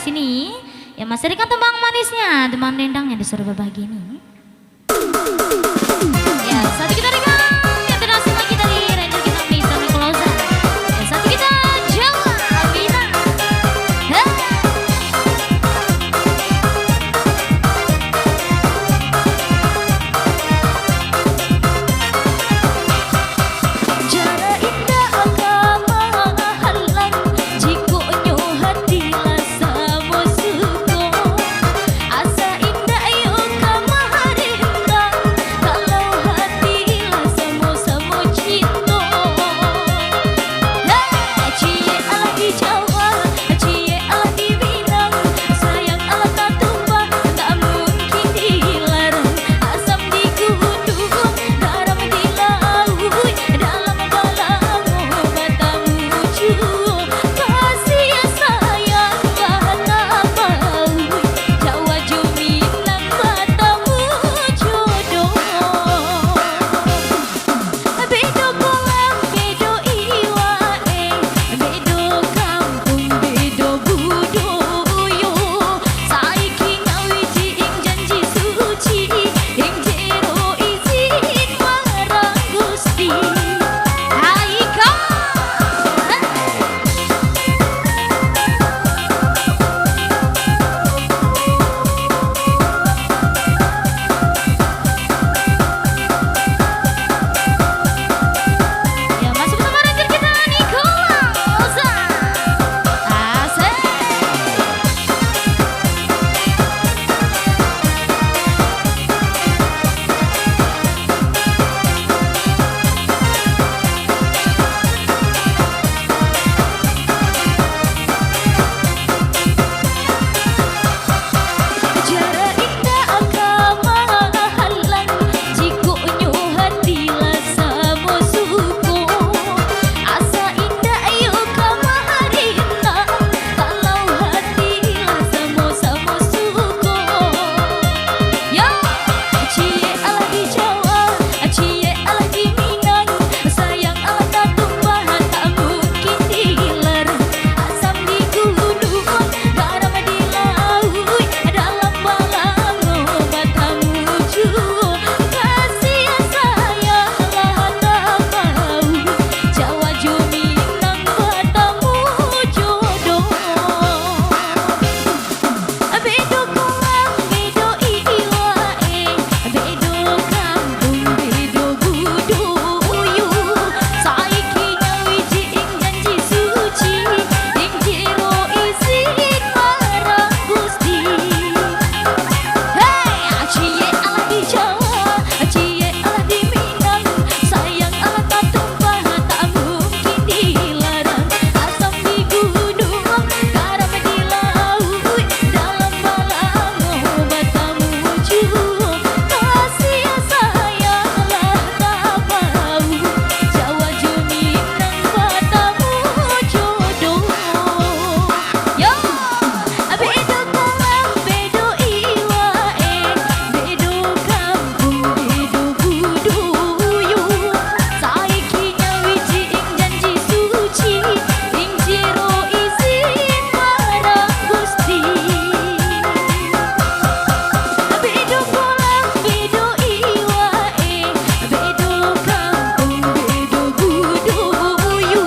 sini. Ya masih dengan tembang manisnya, tembang dendangnya disuruh berbagi ini. Ya satu kita dengar yang terasa lagi dari Ranger kita Misa Mekolosa. Ya satu kita Jawa Amina. Jara indah agama halang jiko nyo hati sama suko asa indah ayo kamarinda kalau hati sama sama cinta cie ala di Jawa cie ala di Minang sayang ala tak tumpah tak mungkin dilarang asam di gunung garam di laut dalam balamu batamu cuo kasih sayang karena mau Jawa Juminang batamu jodoh bedo kolam bedo iwae bedo kampung bedo budoyo saiki ngawiji ing janji suci ing jero izin marang Gusti aika ya masuk sama Ranger kita Nikolosa asik. Jara indah agama halang jiko nyo hati sama suko asa indah ayo kamarinda kalau hati sama suko ya cie ala di Jawa cie ala di Minang sayang ala tak tumpah tak mungkin dilarang asam di gunung garam di laut dalam balamu batamu cuo kasih sayang lah tak mau Jawa Juminang batamu jodoh bedo kolam bedo iwae bedo kampung bedo budoyo saiki ngawiji ing janji suci ing jero izin marang Gusti cie ala di Jawa cie ala di Minang sayang ala tak tumpah tak mungkin dilarang asam di gunung garam di laut dalam balamu batamu cuo kasih sayang lah tak mau Jawa Juminang batamu jodoh yo bedo kolam bedo iwae bedo kampung bedo budoyo saiki nyawiji ing janji suci ing jero izin marang Gusti bedo kolam bedo iwae bedo kampung bedo budoyo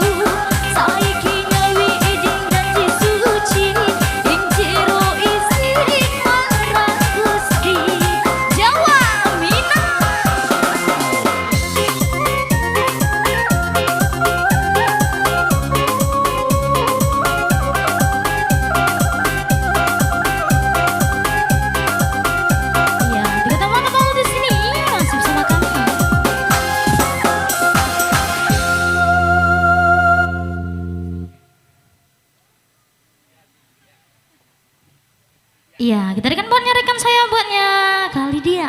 saiki nyawi ing janji suci ing jero izin marang Gusti Jawa Minang. Ya, tiga teman kalau di sini masih bersama kami. Iya, kita rekan buatnya rekan saya buatnya kali dia.